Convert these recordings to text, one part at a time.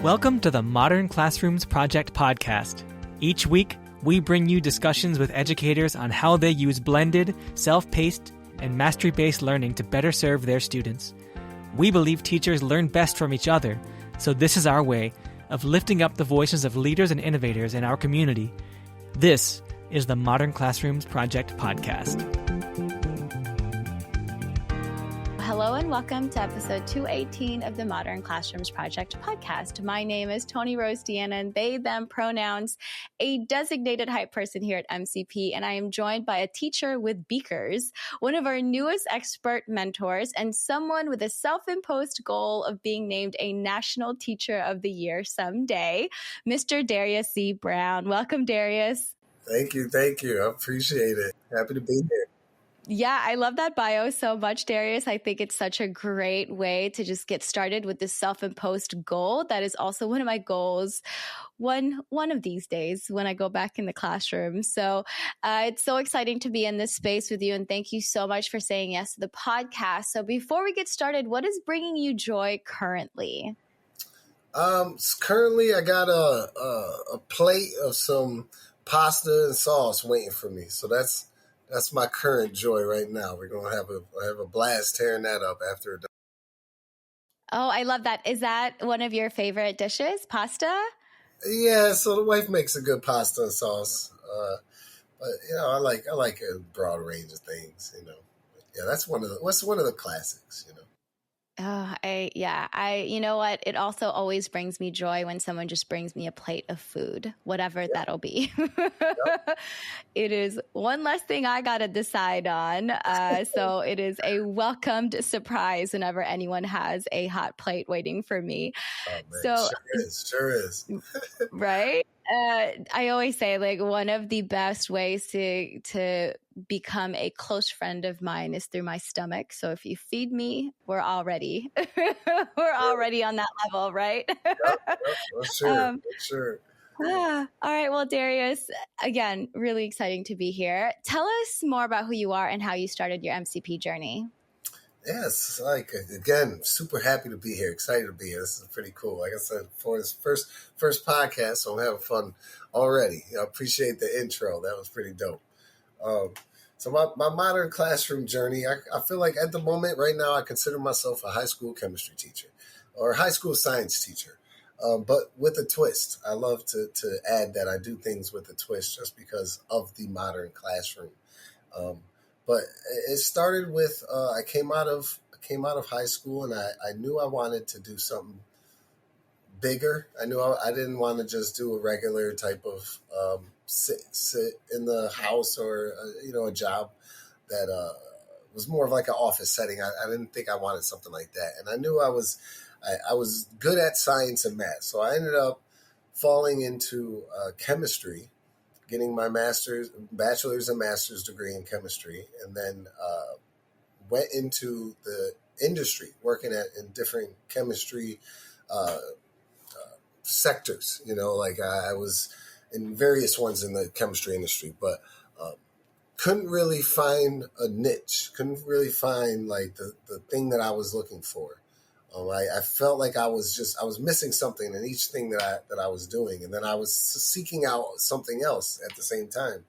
Welcome to the Modern Classrooms Project podcast. Each week, we bring you discussions with educators on how they use blended, self-paced, and mastery-based learning to better serve their students. We believe teachers learn best from each other, so this is our way of lifting up the voices of leaders and innovators in our community. This is the Modern Classrooms Project podcast. Hello and welcome to episode 218 of the Modern Classrooms Project podcast. My name is Toni Rose, and they, them pronouns, a designated hype person here at MCP, and I am joined by a teacher with beakers, one of our newest expert mentors, and someone with a self-imposed goal of being named a National Teacher of the Year someday, Mr. Darius Brown. Welcome, Darius. Thank you. I appreciate it. Happy to be here. Yeah, I love that bio so much, Darius. I think it's such a great way to just get started with this self-imposed goal. That is also one of my goals one of these days when I go back in the classroom. So it's so exciting to be in this space with you. And thank you so much for saying yes to the podcast. So before we get started, what is bringing you joy currently? Currently I got a plate of some pasta and sauce waiting for me. So that's my current joy right now. We're going to have a blast tearing that up after it's done. Oh, I love that. Is that one of your favorite dishes, pasta? Yeah, so the wife makes a good pasta and sauce. But I like a broad range of things, Yeah, that's one of the classics, Oh, you know what? It also always brings me joy when someone just brings me a plate of food, whatever that'll be. Yep. It is one less thing I got to decide on. So it is a welcomed surprise whenever anyone has a hot plate waiting for me. Oh, man. So sure is. Right? I always say, like, one of the best ways to become a close friend of mine is through my stomach. So if you feed me, we're already already on that level, right? Yep, sure. All right. Well, Darius, again, really exciting to be here. Tell us more about who you are and how you started your MCP journey. Yes, again, super happy to be here. Excited to be here. This is pretty cool. Like I said, for this first podcast, so I'm having fun already. I appreciate the intro. That was pretty dope. So my modern classroom journey, I feel like at the moment right now, I consider myself a high school chemistry teacher or high school science teacher, but with a twist. I love to add that I do things with a twist just because of the modern classroom. But it started with I came out of high school and I knew I wanted to do something bigger. I knew I didn't want to just do a regular type of sit in the house or a job that was more of like an office setting. I didn't think I wanted something like that, and I knew I was good at science and math, so I ended up falling into chemistry, getting my bachelor's and master's degree in chemistry, and then went into the industry, working in different chemistry sectors. I was in various ones in the chemistry industry, but couldn't really find a niche, couldn't really find like the thing that I was looking for. I felt like I was missing something in each thing that I was doing, and then I was seeking out something else at the same time.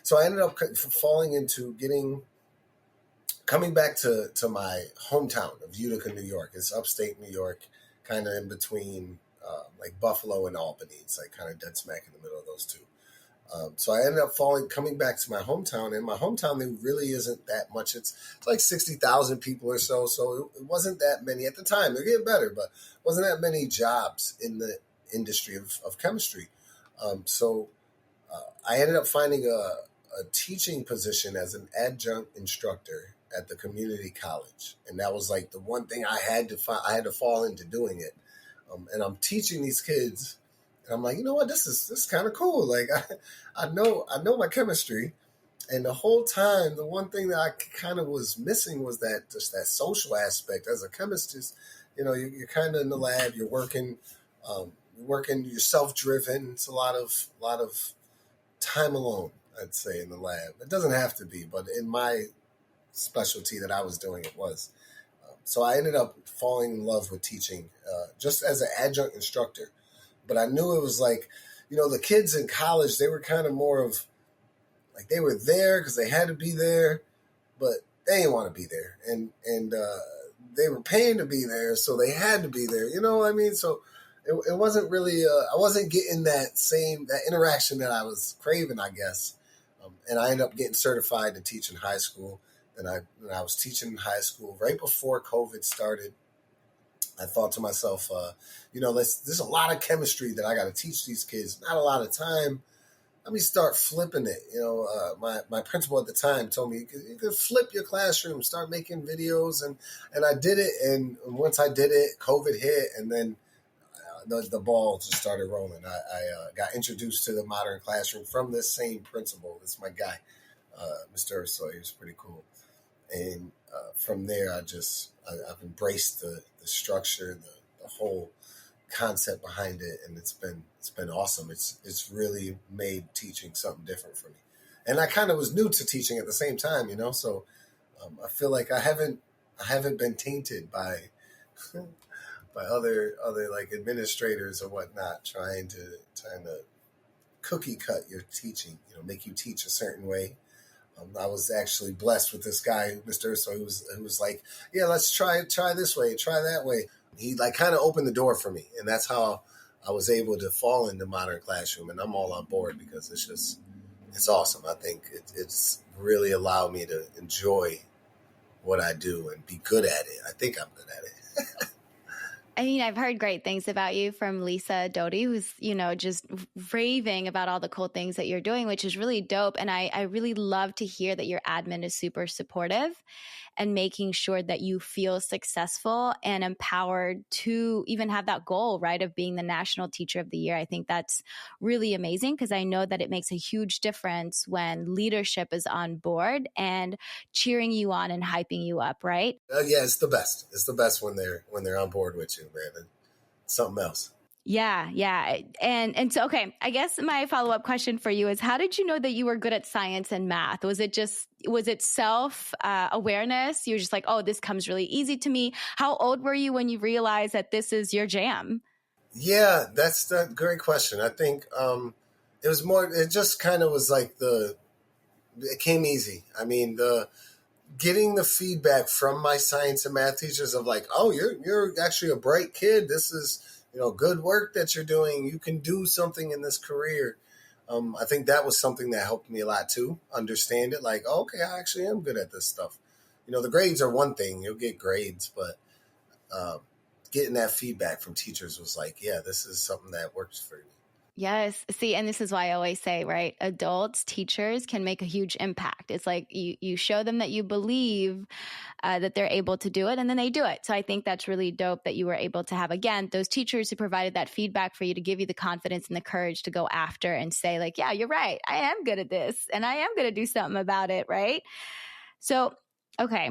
So I ended up falling into coming back to my hometown of Utica, New York. It's upstate New York, kind of in between like Buffalo and Albany. It's like kind of dead smack in the middle of those two. So I ended up coming back to my hometown. And my hometown, there really isn't that much. It's like 60,000 people or so. So it wasn't that many at the time. They're getting better, but it wasn't that many jobs in the industry of chemistry. So I ended up finding a teaching position as an adjunct instructor at the community college. And that was like the one thing I had to fall into doing it. And I'm teaching these kids. And I'm like, you know what, this is kind of cool. Like I know my chemistry, and the whole time, the one thing that I kind of was missing was that social aspect. As a chemist, you're kind of in the lab, you're working, you're self-driven. It's a lot of time alone, I'd say, in the lab. It doesn't have to be, but in my specialty that I was doing, it was. So I ended up falling in love with teaching just as an adjunct instructor. But I knew it was like, the kids in college, they were kind of more of like they were there because they had to be there, but they didn't want to be there. And they were paying to be there, so they had to be there. You know what I mean? So it wasn't really, I wasn't getting that interaction that I was craving, I guess. And I ended up getting certified to teach in high school. And I was teaching in high school right before COVID started. I thought to myself, there's a lot of chemistry that I got to teach these kids. Not a lot of time. Let me start flipping it. My principal at the time told me you could flip your classroom, start making videos, and I did it. And once I did it, COVID hit, and then the ball just started rolling. I got introduced to the modern classroom from this same principal. It's my guy, Mr. Urso. He was pretty cool. And from there, I've embraced the structure, the whole concept behind it, and it's been awesome. It's really made teaching something different for me. And I kind of was new to teaching at the same time, so I feel like I haven't been tainted by by other like administrators or whatnot trying to cookie cut your teaching, make you teach a certain way. I was actually blessed with this guy, Mr. Urso, who was like, yeah, let's try this way, try that way. He like kind of opened the door for me, and that's how I was able to fall into modern classroom. And I'm all on board because it's awesome. I think it's really allowed me to enjoy what I do and be good at it. I think I'm good at it. I mean, I've heard great things about you from Lisa Doty, who's, just raving about all the cool things that you're doing, which is really dope. And I really love to hear that your admin is super supportive and making sure that you feel successful and empowered to even have that goal, right, of being the National Teacher of the Year. I think that's really amazing because I know that it makes a huge difference when leadership is on board and cheering you on and hyping you up, right? Yeah, it's the best. It's the best when they're on board with you, man. It's something else. Yeah. And so, okay, I guess my follow-up question for you is, how did you know that you were good at science and math? Was it self awareness? You were just like, oh, this comes really easy to me. How old were you when you realized that this is your jam? Yeah, that's a great question. I think it just kind of was like it came easy. I mean, getting the feedback from my science and math teachers of like, oh, you're actually a bright kid. This is, good work that you're doing. You can do something in this career. I think that was something that helped me a lot too. Understand it like, oh, okay, I actually am good at this stuff. The grades are one thing. You'll get grades, but getting that feedback from teachers was like, yeah, this is something that works for me. Yes. See, and this is why I always say, right, adults, teachers can make a huge impact. It's like you show them that you believe that they're able to do it, and then they do it. So I think that's really dope that you were able to have, again, those teachers who provided that feedback for you to give you the confidence and the courage to go after and say like, yeah, you're right. I am good at this and I am going to do something about it. Right. So, okay.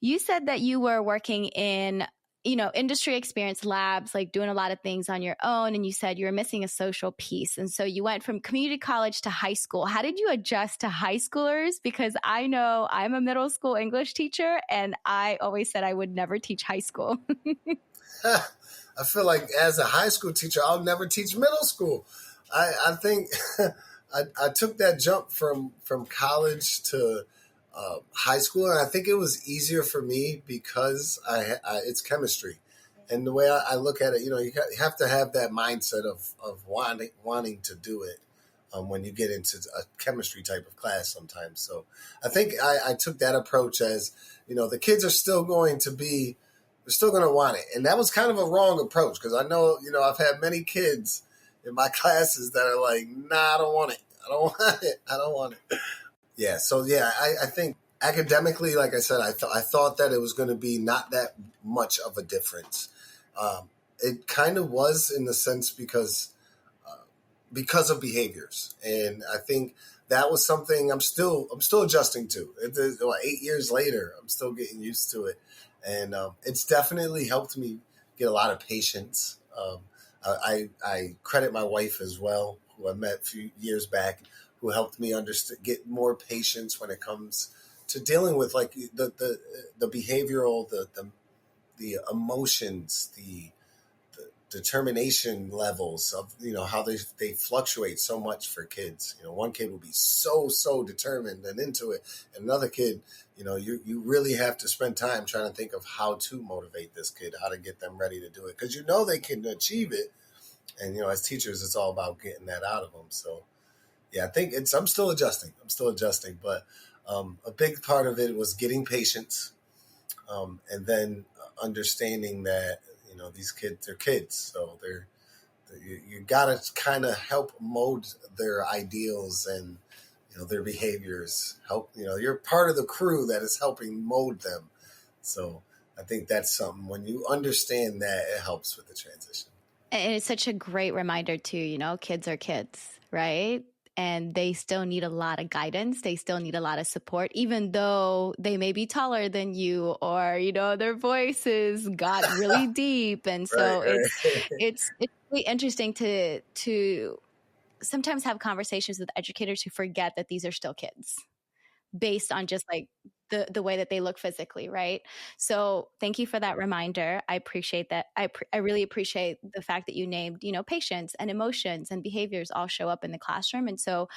You said that you were working in industry experience labs, like doing a lot of things on your own. And you said you were missing a social piece. And so you went from community college to high school. How did you adjust to high schoolers? Because I know I'm a middle school English teacher and I always said I would never teach high school. I feel like as a high school teacher, I'll never teach middle school. I think I took that jump from college to high school, and I think it was easier for me because it's chemistry, and the way I look at it, you have to have that mindset of wanting to do it when you get into a chemistry type of class sometimes. So I think I took that approach as the kids are still going to want it, and that was kind of a wrong approach because I know I've had many kids in my classes that are like, nah, I don't want it. Yeah. So, yeah, I think academically, like I said, I thought that it was going to be not that much of a difference. It kind of was in the sense because of behaviors. And I think that was something I'm still adjusting to. 8 years later, I'm still getting used to it. And it's definitely helped me get a lot of patience. I credit my wife as well, who I met a few years back, who helped me get more patience when it comes to dealing with like the behavioral, the the emotions, the determination levels of, how they fluctuate so much for kids. One kid will be so determined and into it, and another kid, you really have to spend time trying to think of how to motivate this kid, how to get them ready to do it, because they can achieve it. And as teachers, it's all about getting that out of them. So yeah, I think I'm still adjusting, but a big part of it was getting patience, and then understanding that these kids are kids, so you gotta kind of help mold their ideals and their behaviors. Help, you're part of the crew that is helping mold them. So I think that's something, when you understand that, it helps with the transition. And it's such a great reminder too, kids are kids, right? And they still need a lot of guidance. They still need a lot of support, even though they may be taller than you, or, their voices got really deep. And so Right. it's really interesting to sometimes have conversations with educators who forget that these are still kids based on just like the way that they look physically, right? So thank you for that reminder. I appreciate that. I really appreciate the fact that you named, patience and emotions and behaviors all show up in the classroom. And so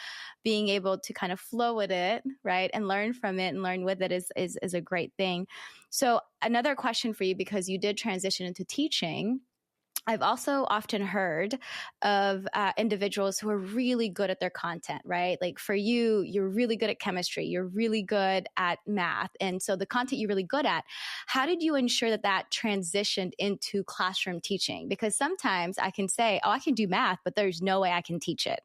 being able to kind of flow with it, right, and learn from it and learn with it is a great thing. So another question for you, because you did transition into teaching, I've also often heard of individuals who are really good at their content, right? Like for you, you're really good at chemistry, you're really good at math. And so the content you're really good at, how did you ensure that transitioned into classroom teaching? Because sometimes I can say, oh, I can do math, but there's no way I can teach it,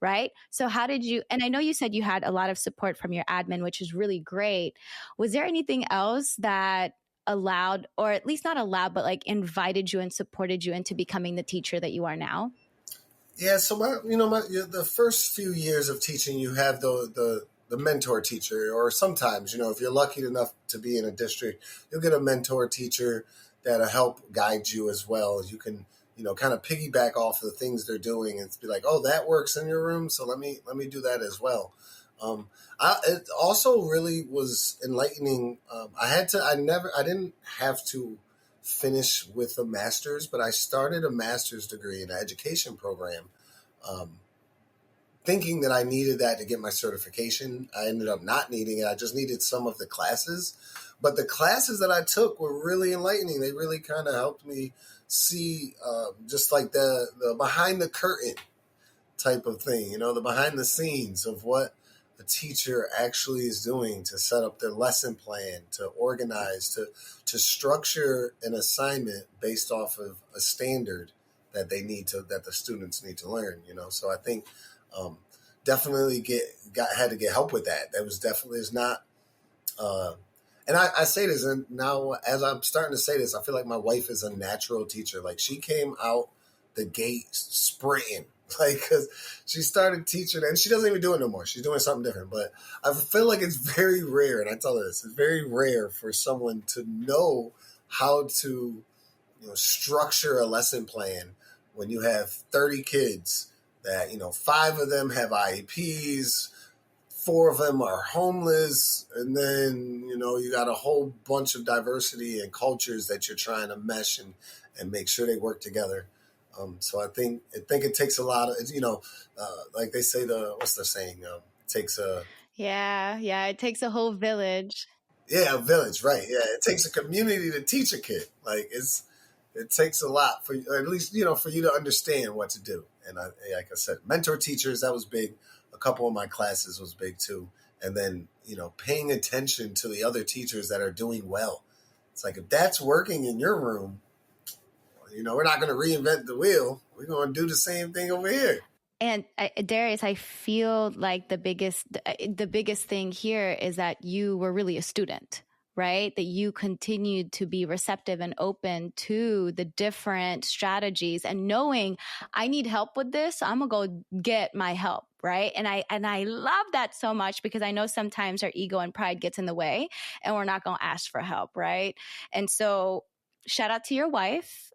right? So how did you, and I know you said you had a lot of support from your admin, which is really great. Was there anything else that allowed, or at least not allowed, but like invited you and supported you into becoming the teacher that you are now? Yeah, so the first few years of teaching, you have the mentor teacher, or sometimes, if you're lucky enough to be in a district, you'll get a mentor teacher that'll help guide you as well. You can, kind of piggyback off of the things they're doing and be like, oh, that works in your room, so let me do that as well. It also really was enlightening. I didn't have to finish with a master's, but I started a master's degree in an education program, thinking that I needed that to get my certification. I ended up not needing it. I just needed some of the classes, but the classes that I took were really enlightening. They really kind of helped me see, just like the behind the curtain type of thing, the behind the scenes of what a teacher actually is doing to set up their lesson plan, to organize, to structure an assignment based off of a standard that that the students need to learn, So I think definitely had to get help with that. That was definitely is not. And I say this, and now as I'm starting to say this, I feel like my wife is a natural teacher. Like she came out the gate sprinting. Like, because she started teaching, and she doesn't even do it no more. She's doing something different. But I feel like it's very rare, and I tell her this, it's very rare for someone to know how to, structure a lesson plan when you have 30 kids that, 5 of them have IEPs, 4 of them are homeless, and then, you got a whole bunch of diversity and cultures that you're trying to mesh and make sure they work together. So I think it takes a lot of, like they say, what's the saying? It takes a... Yeah. It takes a whole village. Yeah, a village, right. Yeah, it takes a community to teach a kid. Like it takes a lot for, at least, for you to understand what to do. And like I said, mentor teachers, that was big. A couple of my classes was big too. And then, paying attention to the other teachers that are doing well. It's like, if that's working in your room, we're not going to reinvent the wheel. We're going to do the same thing over here. And Darius, I feel like the biggest thing here is that you were really a student, right? That you continued to be receptive and open to the different strategies and knowing I need help with this, so I'm going to go get my help, right? And I love that so much, because I know sometimes our ego and pride gets in the way and we're not going to ask for help, right? And so shout out to your wife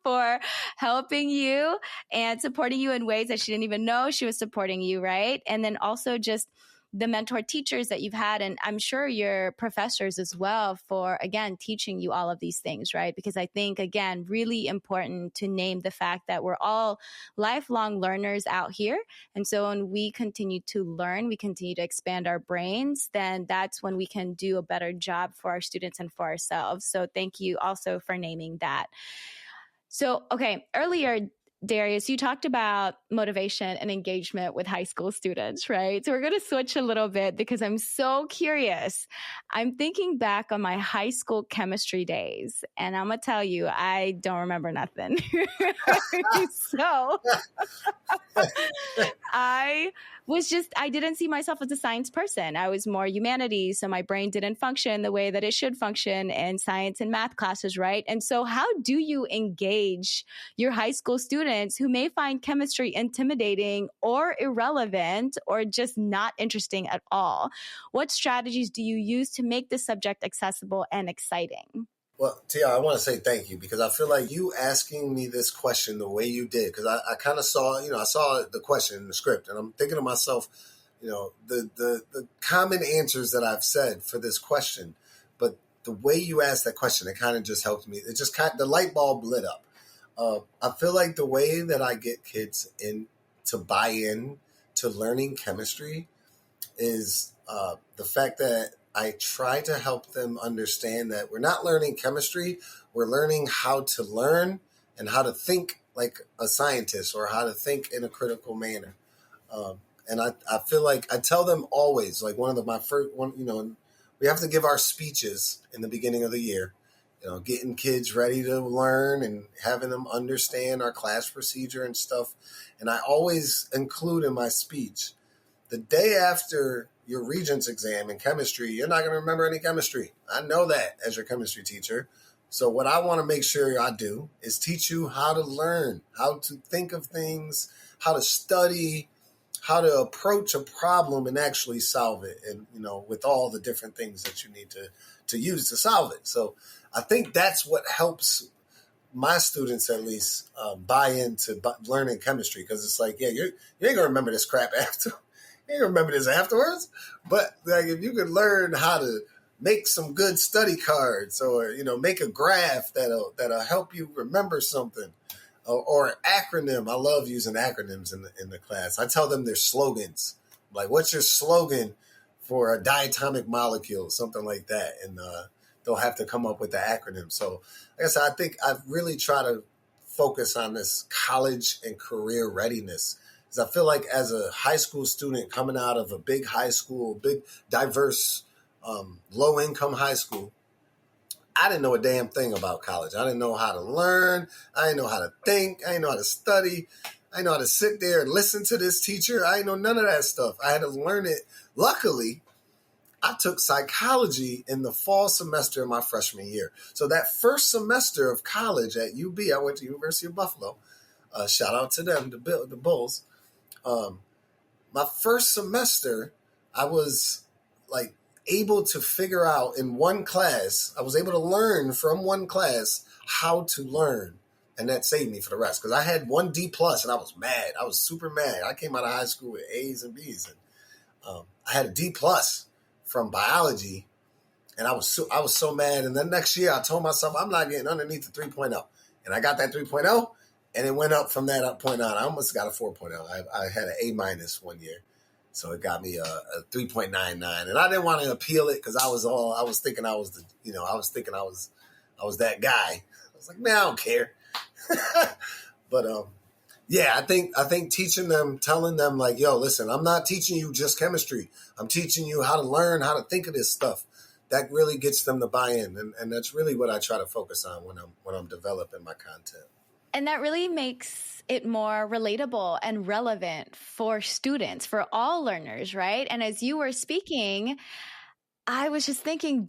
for helping you and supporting you in ways that she didn't even know she was supporting you, right? And then also just the mentor teachers that you've had, and I'm sure your professors as well, for, again, teaching you all of these things, right? Because I think, again, really important to name the fact that we're all lifelong learners out here. And so when we continue to learn, we continue to expand our brains, then that's when we can do a better job for our students and for ourselves. So thank you also for naming that. So, okay, earlier, Darius, you talked about motivation and engagement with high school students, right? So we're going to switch a little bit because I'm so curious. I'm thinking back on my high school chemistry days, and I'm going to tell you, I don't remember nothing. So I didn't see myself as a science person. I was more humanities, so my brain didn't function the way that it should function in science and math classes, right? And so how do you engage your high school students who may find chemistry intimidating or irrelevant or just not interesting at all? What strategies do you use to make the subject accessible and exciting? Well, Tia, I want to say thank you, because I feel like you asking me this question the way you did, because I kind of saw, I saw the question in the script, and I'm thinking to myself, the common answers that I've said for this question, but the way you asked that question, it kind of just helped me. It just the light bulb lit up. I feel like the way that I get kids to buy in to learning chemistry is the fact that I try to help them understand that we're not learning chemistry, we're learning how to learn and how to think like a scientist, or how to think in a critical manner. And I feel like I tell them always, like my first one, we have to give our speeches in the beginning of the year, getting kids ready to learn and having them understand our class procedure and stuff. And I always include in my speech, the day after your Regents exam in chemistry, you're not going to remember any chemistry. I know that as your chemistry teacher. So what I want to make sure I do is teach you how to learn, how to think of things, how to study, how to approach a problem and actually solve it. And, with all the different things that you need to use to solve it. So I think that's what helps my students, at least, buy into learning chemistry. Because it's like, yeah, you ain't going to remember this crap after. You ain't remember this afterwards, but like if you could learn how to make some good study cards, or make a graph that'll help you remember something, or an acronym. I love using acronyms in the class. I tell them their slogans, like what's your slogan for a diatomic molecule, something like that, and they'll have to come up with the acronym. So, like I said, I think I really try to focus on this college and career readiness. Because I feel like as a high school student coming out of a big high school, big, diverse, low-income high school, I didn't know a damn thing about college. I didn't know how to learn. I didn't know how to think. I didn't know how to study. I didn't know how to sit there and listen to this teacher. I didn't know none of that stuff. I had to learn it. Luckily, I took psychology in the fall semester of my freshman year. So that first semester of college at UB, I went to University of Buffalo. Shout out to them, the Bulls. My first semester, I was like able to figure out in one class, I was able to learn from one class how to learn. And that saved me for the rest. Because I had 1 D+ and I was mad. I was super mad. I came out of high school with A's and B's. And I had a D+ from biology. And I was so mad. And then next year I told myself, I'm not getting underneath the 3.0. And I got that 3.0. And it went up from that point on. I almost got a 4.0. I had an A- 1 year. So it got me a 3.99. And I didn't want to appeal it because I was thinking I was I was that guy. I was like, man, I don't care. But yeah, I think teaching them, telling them like, yo, listen, I'm not teaching you just chemistry. I'm teaching you how to learn, how to think of this stuff. That really gets them to buy in. And that's really what I try to focus on when I'm developing my content. And that really makes it more relatable and relevant for students, for all learners, right? And as you were speaking, I was just thinking,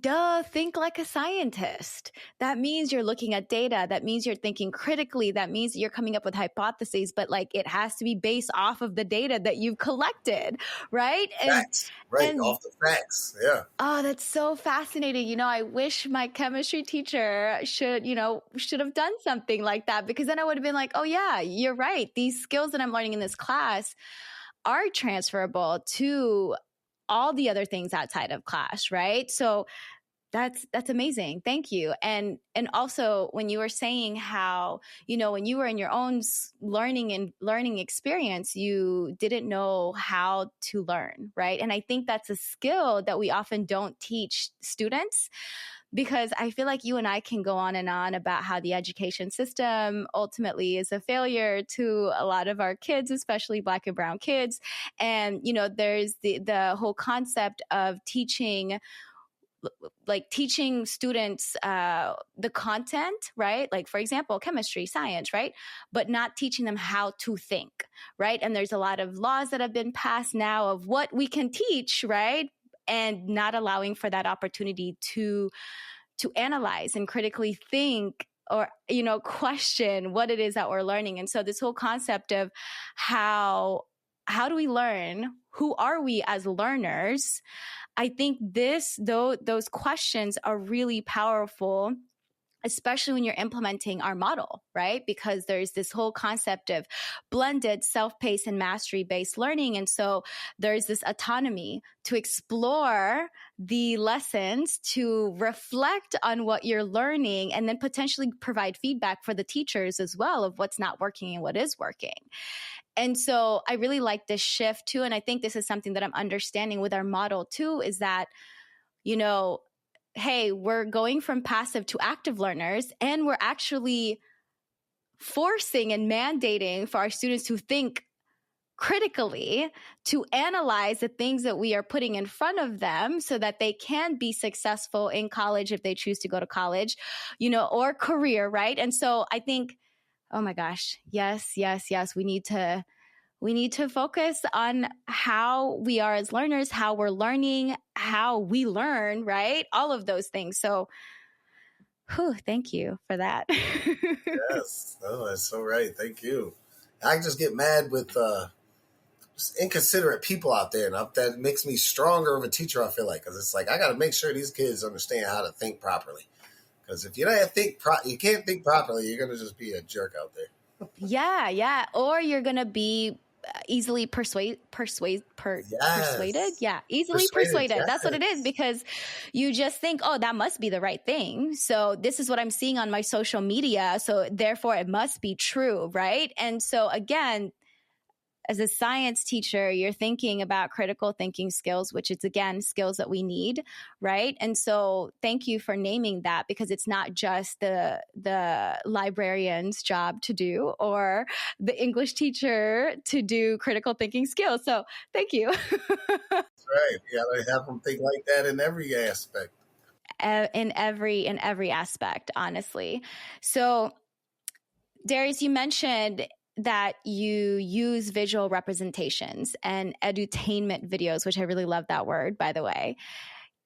think like a scientist. That means you're looking at data. That means you're thinking critically. That means you're coming up with hypotheses, but like it has to be based off of the data that you've collected, right? Facts, right, off the facts, yeah. Oh, that's so fascinating. I wish my chemistry teacher should have done something like that, because then I would have been like, oh yeah, you're right. These skills that I'm learning in this class are transferable to all the other things outside of class, right? So that's amazing. Thank you. And also when you were saying how, when you were in your own learning experience, you didn't know how to learn, right? And I think that's a skill that we often don't teach students, because I feel like you and I can go on and on about how the education system ultimately is a failure to a lot of our kids, especially Black and brown kids. And, there's the whole concept of teaching students the content, right? Like, for example, chemistry, science, right? But not teaching them how to think, right? And there's a lot of laws that have been passed now of what we can teach, right? And not allowing for that opportunity to analyze and critically think, or, question what it is that we're learning. And so this whole concept of how do we learn? Who are we as learners? I think those questions are really powerful, especially when you're implementing our model, right? Because there's this whole concept of blended self-paced and mastery-based learning. And so there's this autonomy to explore the lessons, to reflect on what you're learning, and then potentially provide feedback for the teachers as well of what's not working and what is working. And so I really like this shift too. And I think this is something that I'm understanding with our model too, is that, hey, we're going from passive to active learners, and we're actually forcing and mandating for our students to think critically, to analyze the things that we are putting in front of them so that they can be successful in college if they choose to go to college, or career, right? And so I think, oh my gosh, yes. We need to focus on how we are as learners, how we're learning, how we learn, right? All of those things. So, thank you for that. Yes, no, that's so right. Thank you. I just get mad with just inconsiderate people out there, and that makes me stronger of a teacher, I feel like, because it's like I got to make sure these kids understand how to think properly. Because if you you can't think properly, you're going to just be a jerk out there. Yeah. Or you're going to be easily persuaded. Yeah. Easily persuaded. Yes. That's what it is, because you just think, oh, that must be the right thing. So this is what I'm seeing on my social media. So therefore it must be true. Right. And so again, as a science teacher, you're thinking about critical thinking skills, which is, again, skills that we need, right? And so thank you for naming that, because it's not just the librarian's job to do, or the English teacher to do critical thinking skills. So thank you. That's right. You got to have them think like that in every aspect. In every aspect, honestly. So Darius, you mentioned that you use visual representations and edutainment videos, which I really love that word, by the way.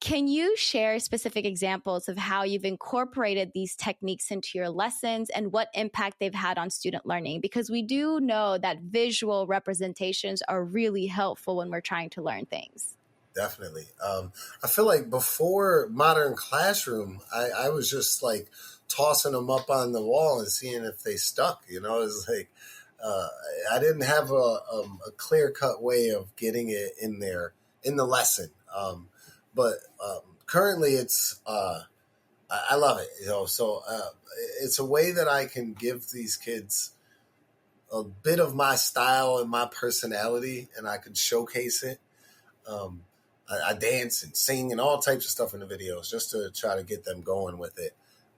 Can you share specific examples of how you've incorporated these techniques into your lessons and what impact they've had on student learning? Because we do know that visual representations are really helpful when we're trying to learn things. Definitely. I feel like before Modern Classroom, I was just like tossing them up on the wall and seeing if they stuck. It's like I didn't have a clear-cut way of getting it in there in the lesson. But currently it's I love it. So it's a way that I can give these kids a bit of my style and my personality, and I can showcase it. I dance and sing and all types of stuff in the videos just to try to get them going with it.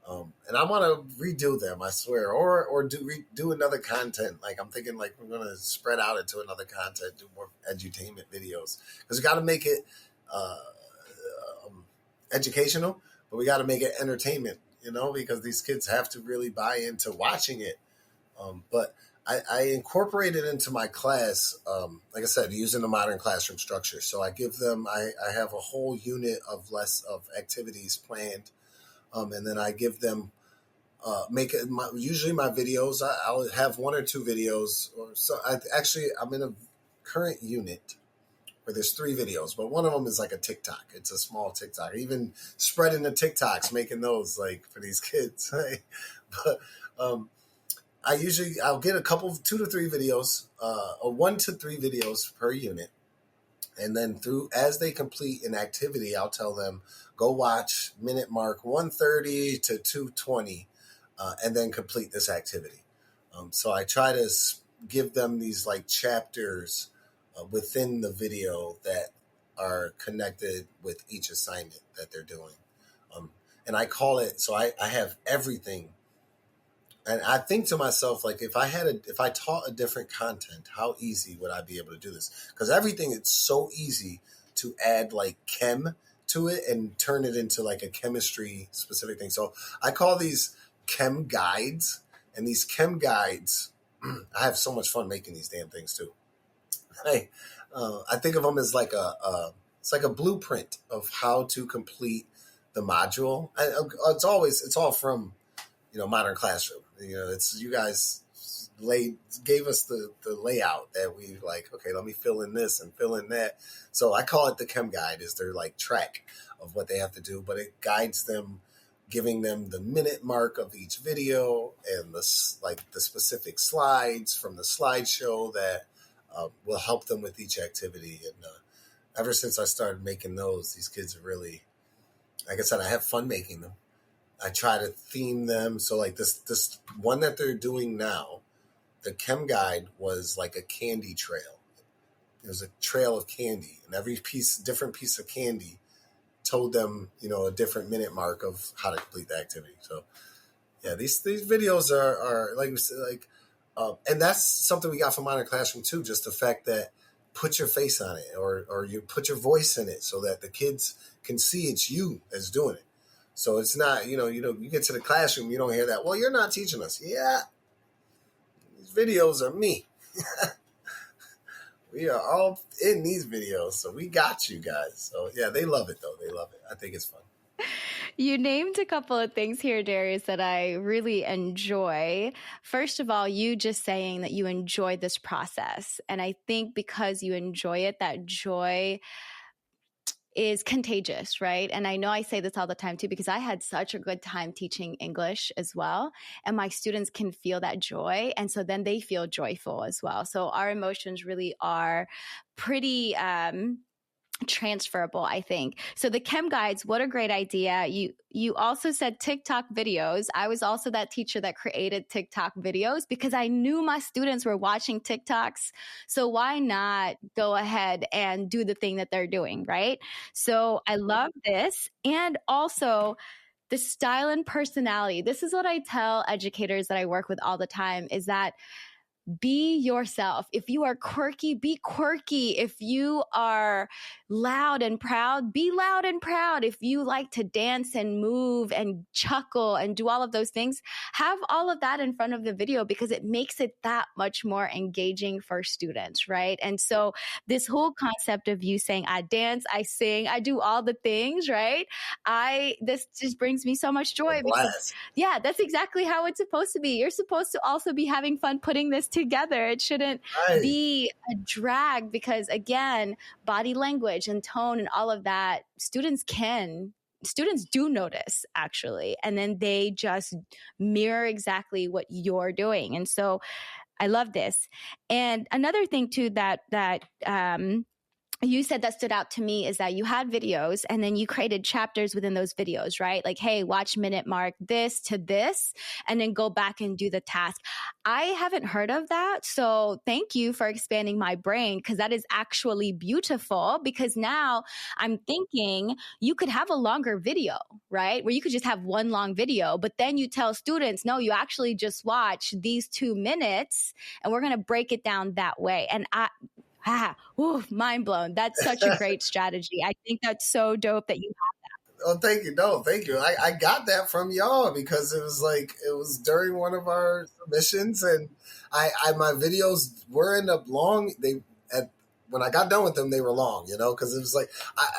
And I want to redo them, I swear, or do another content. Like I'm thinking, like we're gonna spread out into another content, do more edutainment videos, because we got to make it educational, but we got to make it entertainment. Because these kids have to really buy into watching it. But I incorporate it into my class, like I said, using the Modern Classroom structure. So I give them, I have a whole unit of activities planned. And then I give them, usually my videos, I'll have one or two videos. Or so I'm in a current unit where there's 3 videos, but one of them is like a TikTok. It's a small TikTok. Even spreading the TikToks, making those like for these kids. Right? But I'll get 2 to 3 videos, or 1 to 3 videos per unit. And then as they complete an activity, I'll tell them, go watch minute mark 130 to 220, and then complete this activity. So I try to give them these like chapters within the video that are connected with each assignment that they're doing. And I call it, so I have everything. And I think to myself, like, if I taught a different content, how easy would I be able to do this? Because everything, it's so easy to add like chem to it and turn it into like a chemistry specific thing. So I call these chem guides, and these chem guides, I have so much fun making these damn things too. I think of them as like it's like a blueprint of how to complete the module. And it's all from, Modern Classroom. It's you guys gave us the layout that we like, okay, let me fill in this and fill in that. So I call it the chem guide, is their like track of what they have to do, but it guides them, giving them the minute mark of each video and the specific slides from the slideshow that will help them with each activity. And ever since I started making those, these kids are really, like I said, I have fun making them. I try to theme them. So like this one that they're doing now, the chem guide was like a candy trail. It was a trail of candy, and every different piece of candy told them, a different minute mark of how to complete the activity. So yeah, these videos are like we said, and that's something we got from Modern Classroom too. Just the fact that put your face on it, or you put your voice in it, so that the kids can see it's you that's doing it. So it's not, you get to the classroom, you don't hear that. Well, you're not teaching us. Yeah, these videos are me. We are all in these videos, so we got you guys. So yeah, they love it though. They love it. I think it's fun. You named a couple of things here, Darius, that I really enjoy. First of all, you just saying that you enjoy this process. And I think because you enjoy it, that joy is contagious, right? And I know I say this all the time too, because I had such a good time teaching English as well. And my students can feel that joy. And so then they feel joyful as well. So our emotions really are pretty transferable, I think. So the chem guides, what a great idea. You also said TikTok videos. I was also that teacher that created TikTok videos because I knew my students were watching TikToks. So why not go ahead and do the thing that they're doing, right? So I love this. And also the style and personality. This is what I tell educators that I work with all the time, is that be yourself. If you are quirky, be quirky. If you are loud and proud, be loud and proud. If you like to dance and move and chuckle and do all of those things, have all of that in front of the video, because it makes it that much more engaging for students, right? And so this whole concept of you saying, I dance, I sing, I do all the things, right? This just brings me so much joy, because yeah, that's exactly how it's supposed to be. You're supposed to also be having fun putting this together. It shouldn't be a drag, because again, body language and tone and all of that, students do notice actually. And then they just mirror exactly what you're doing. And so I love this. And another thing too that you said that stood out to me is that you had videos and then you created chapters within those videos, right? Like, hey, watch minute mark this to this, and then go back and do the task. I haven't heard of that. So thank you for expanding my brain, because that is actually beautiful, because now I'm thinking you could have a longer video, right? Where you could just have one long video, but then you tell students, no, you actually just watch these 2 minutes and we're going to break it down that way. And mind blown. That's such a great strategy. I think that's so dope that you have that. Oh, thank you. No, thank you. I got that from y'all, because it was during one of our submissions, and my videos were long. When I got done with them, they were long, because it was like,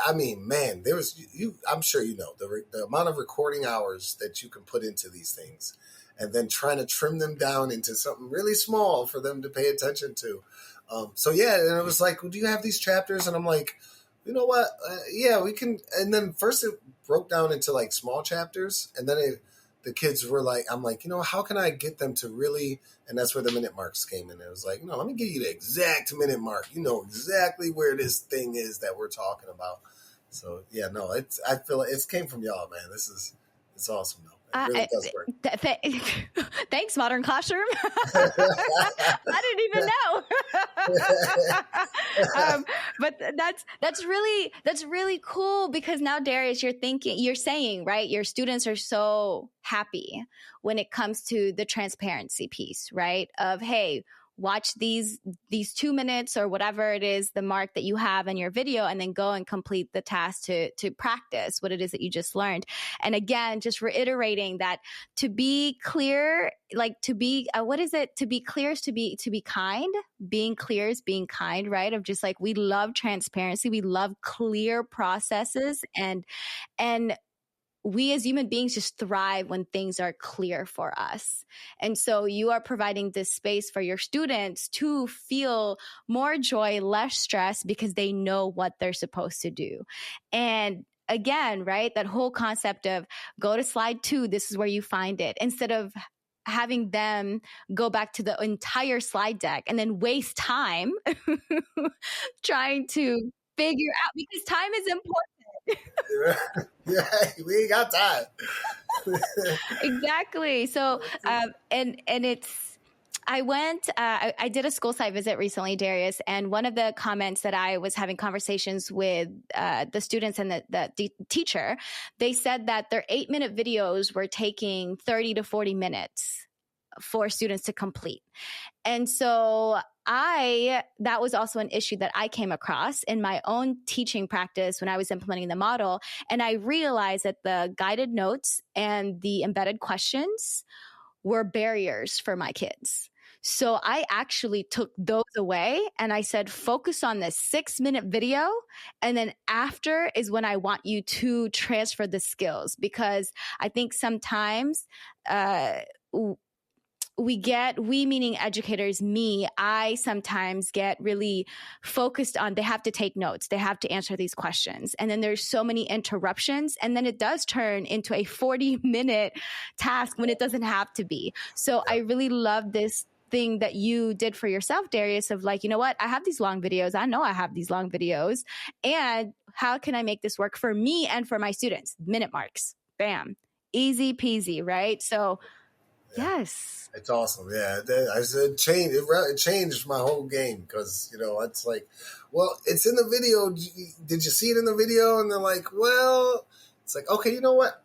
I mean, man, there was, I'm sure the amount of recording hours that you can put into these things, and then trying to trim them down into something really small for them to pay attention to. So yeah, and it was like, well, do you have these chapters? And I'm like, you know what? Yeah, we can. And then first it broke down into like small chapters, and then the kids were like, I'm like, how can I get them to really, and that's where the minute marks came in. It was like, let me give you the exact minute mark. You know exactly where this thing is that we're talking about. So yeah, no, I feel like it came from y'all, man. It's awesome though. It really does work. Thanks, Modern Classroom. I didn't even know. But that's really cool, because now, Darius, you're saying, right, your students are so happy when it comes to the transparency piece, right? Of, hey, watch these 2 minutes or whatever it is, the mark that you have in your video, and then go and complete the task to practice what it is that you just learned. And again, just reiterating that to be clear, like to be, to be clear is to be kind. Being clear is being kind, right? Of just like, we love transparency. We love clear processes, and we as human beings just thrive when things are clear for us. And so you are providing this space for your students to feel more joy, less stress, because they know what they're supposed to do. And again, right, that whole concept of go to slide 2, this is where you find it, instead of having them go back to the entire slide deck and then waste time trying to figure out, because time is important. Yeah, we ain't got time. Exactly. So, and I did a school site visit recently, Darius, and one of the comments that I was having conversations with the students and the teacher, they said that their 8-minute videos were taking 30 to 40 minutes for students to complete. And so that was also an issue that I came across in my own teaching practice when I was implementing the model. And I realized that the guided notes and the embedded questions were barriers for my kids. So I actually took those away, and I said, focus on this 6-minute video. And then after is when I want you to transfer the skills, because I think sometimes, we meaning educators, I sometimes get really focused on, they have to take notes, they have to answer these questions. And then there's so many interruptions. And then it does turn into a 40-minute task when it doesn't have to be. So I really love this thing that you did for yourself, Darius, of like, you know what, I have these long videos. I know I have these long videos. And how can I make this work for me and for my students? Minute marks. Bam. Easy peasy, right? So yes. It's awesome. Yeah. I said it changed my whole game, because, it's like, well, it's in the video. Did you see it in the video? And they're like, well, it's like, okay, you know what?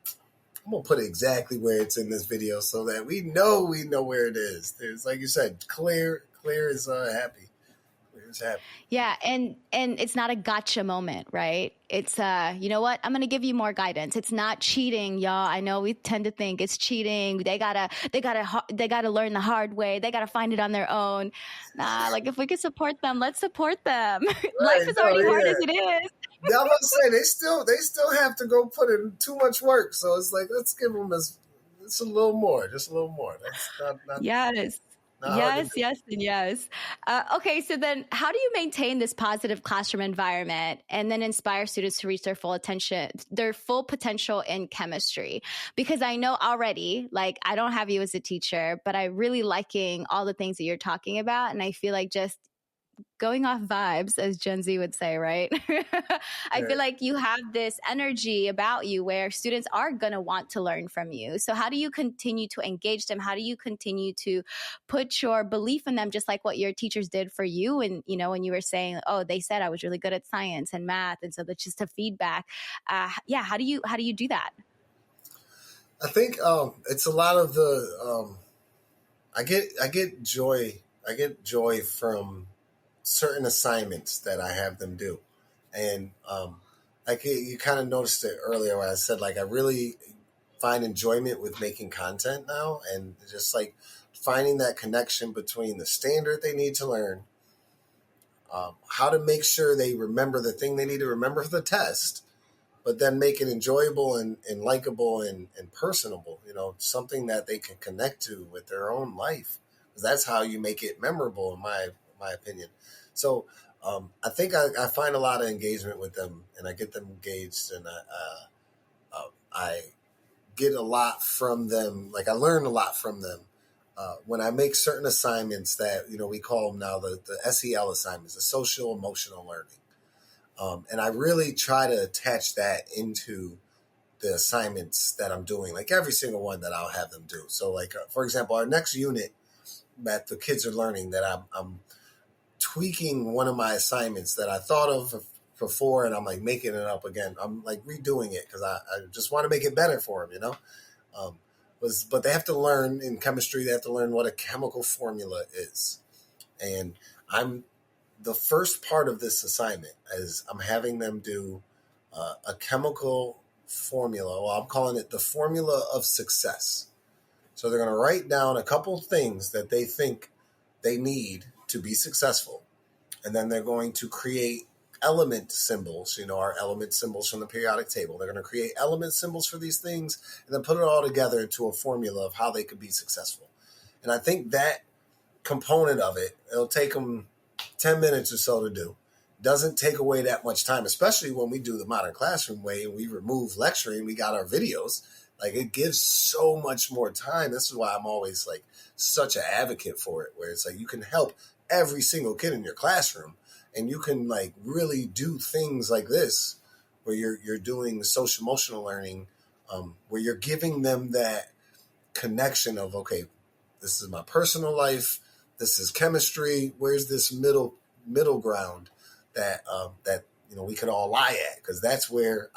I'm going to put it exactly where it's in this video so that we know where it is. There's, like you said, clear is happy. Happy. Yeah. And it's not a gotcha moment, right? It's, you know what? I'm going to give you more guidance. It's not cheating, y'all. I know we tend to think it's cheating. They gotta learn the hard way. They gotta find it on their own. Nah, like if we could support them, let's support them. Right, life is already hard as it is. Yeah, I'm about to say, they still have to go put in too much work. So it's like, let's give them just a little more. That's not. Yes. Yes. Okay, so then how do you maintain this positive classroom environment and then inspire students to reach their full potential in chemistry? Because I know already, like, I don't have you as a teacher, but I'm really liking all the things that you're talking about. And I feel like just going off vibes, as Gen Z would say, right? I feel like you have this energy about you where students are going to want to learn from you. So how do you continue to engage them? How do you continue to put your belief in them, just like what your teachers did for you? And, when you were saying, oh, they said I was really good at science and math. And so that's just a feedback. How do you do that? I think it's a lot of the, I get joy from certain assignments that I have them do. And you kind of noticed it earlier when I said, like, I really find enjoyment with making content now, and just like finding that connection between the standard they need to learn, how to make sure they remember the thing they need to remember for the test, but then make it enjoyable and likable and personable, something that they can connect to with their own life. Because that's how you make it memorable, in my opinion. So I think I find a lot of engagement with them, and I get them engaged, and I get a lot from them. Like I learn a lot from them when I make certain assignments that, we call them now the SEL assignments, the social emotional learning. And I really try to attach that into the assignments that I'm doing, like every single one that I'll have them do. So like, for example, our next unit that the kids are learning, that I'm tweaking one of my assignments that I thought of before, and I'm like making it up again. I'm like redoing it because I just want to make it better for them, but they have to learn in chemistry, they have to learn what a chemical formula is. And the first part of this assignment is I'm having them do a chemical formula. Well, I'm calling it the formula of success. So they're going to write down a couple things that they think they need to be successful. And then they're going to create element symbols, our element symbols from the periodic table. They're going to create element symbols for these things and then put it all together into a formula of how they could be successful. And I think that component of it, it'll take them 10 minutes or so to do. Doesn't take away that much time, especially when we do the modern classroom way and we remove lecturing, we got our videos. Like it gives so much more time. This is why I'm always like such an advocate for it, where it's like you can help every single kid in your classroom and you can like really do things like this where you're doing the social emotional learning, where you're giving them that connection of, okay, this is my personal life, this is chemistry, where's this middle ground that we could all lie at, because that's where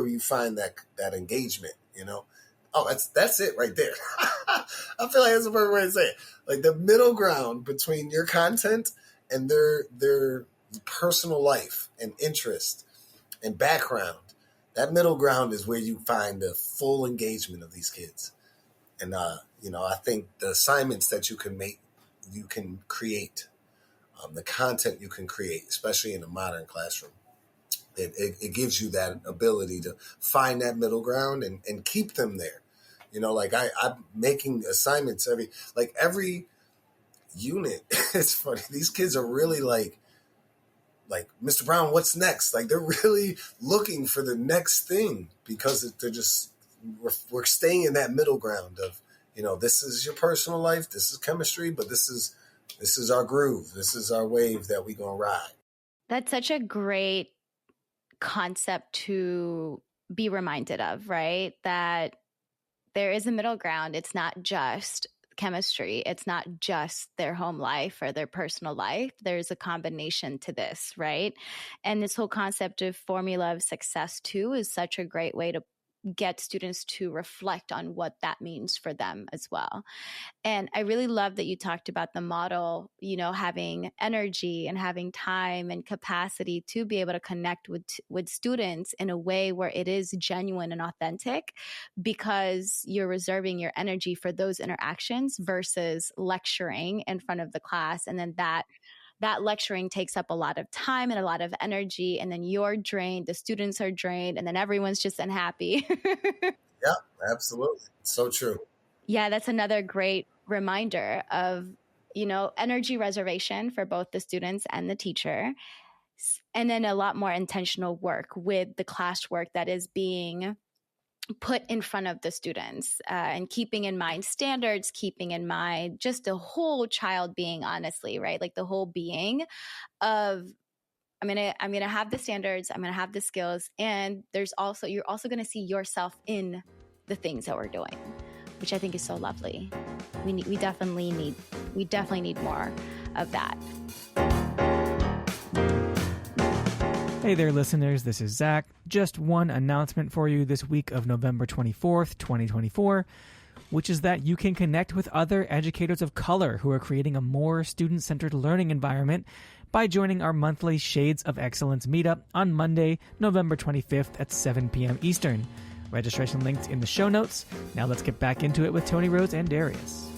you find that engagement. Oh, that's it right there. I feel like that's the perfect way to say it. Like the middle ground between your content and their personal life and interest and background. That middle ground is where you find the full engagement of these kids. And I think the assignments that you can make, you can create. The content you can create, especially in a modern classroom, it gives you that ability to find that middle ground and keep them there. Like I'm making assignments every unit. It's funny. These kids are really like, Mr. Brown, what's next? Like they're really looking for the next thing because we're staying in that middle ground of, this is your personal life, this is chemistry, but this is our groove. This is our wave that we're going to ride. That's such a great concept to be reminded of, right? That there is a middle ground. It's not just chemistry. It's not just their home life or their personal life. There's a combination to this, right? And this whole concept of formula of success too is such a great way to get students to reflect on what that means for them as well. And I really love that you talked about the model, having energy and having time and capacity to be able to connect with students in a way where it is genuine and authentic, because you're reserving your energy for those interactions versus lecturing in front of the class. And then that lecturing takes up a lot of time and a lot of energy, and then you're drained, the students are drained, and then everyone's just unhappy. Yeah, absolutely. So true. Yeah, that's another great reminder of, energy reservation for both the students and the teacher. And then a lot more intentional work with the classwork that is being put in front of the students, and keeping in mind standards, keeping in mind just the whole child being, honestly, right? Like the whole being of, I'm gonna have the standards, I'm gonna have the skills, and you're also gonna see yourself in the things that we're doing, which I think is so lovely. We definitely need more of that. Hey there, listeners. This is Zach. Just one announcement for you this week of November 24th, 2024, which is that you can connect with other educators of color who are creating a more student-centered learning environment by joining our monthly Shades of Excellence meetup on Monday, November 25th at 7 p.m. Eastern. Registration linked in the show notes. Now let's get back into it with Toni Rose and Darius.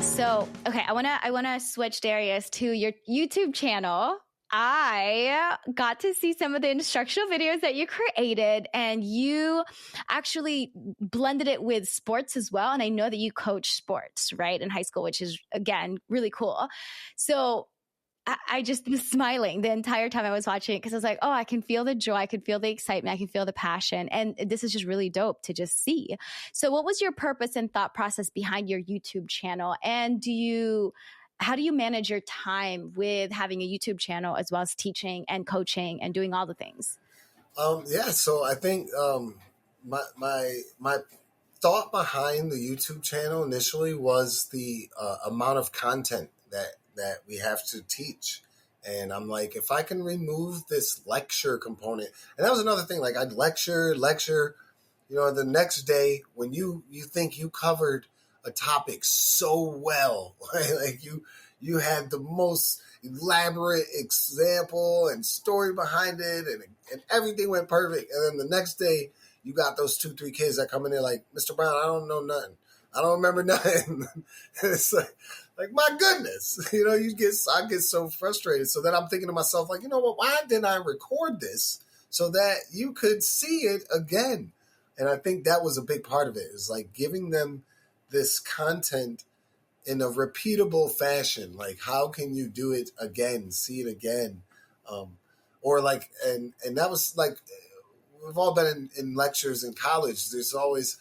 So, okay, I wanna switch, Darius, to your YouTube channel. I got to see some of the instructional videos that you created, and you actually blended it with sports as well. And I know that you coach sports, right, in high school, which is, again, really cool. So I just was smiling the entire time I was watching it because I was like, oh, I can feel the joy. I can feel the excitement. I can feel the passion. And this is just really dope to just see. So what was your purpose and thought process behind your YouTube channel? And how do you manage your time with having a YouTube channel as well as teaching and coaching and doing all the things? So I think my thought behind the YouTube channel initially was the amount of content that we have to teach. And I'm like, if I can remove this lecture component, and that was another thing, like I'd lecture, the next day when you think you covered a topic so well, right? Like you had the most elaborate example and story behind it, and everything went perfect. And then the next day you got those 2-3 kids that come in there like, Mr. Brown, I don't know nothing. I don't remember nothing. It's like, my goodness, I get so frustrated. So then I'm thinking to myself, like, you know what, why didn't I record this so that you could see it again? And I think that was a big part of it. It's like giving them this content in a repeatable fashion. Like, how can you do it again, see it again? Or like, and that was like, we've all been in lectures in college. There's always,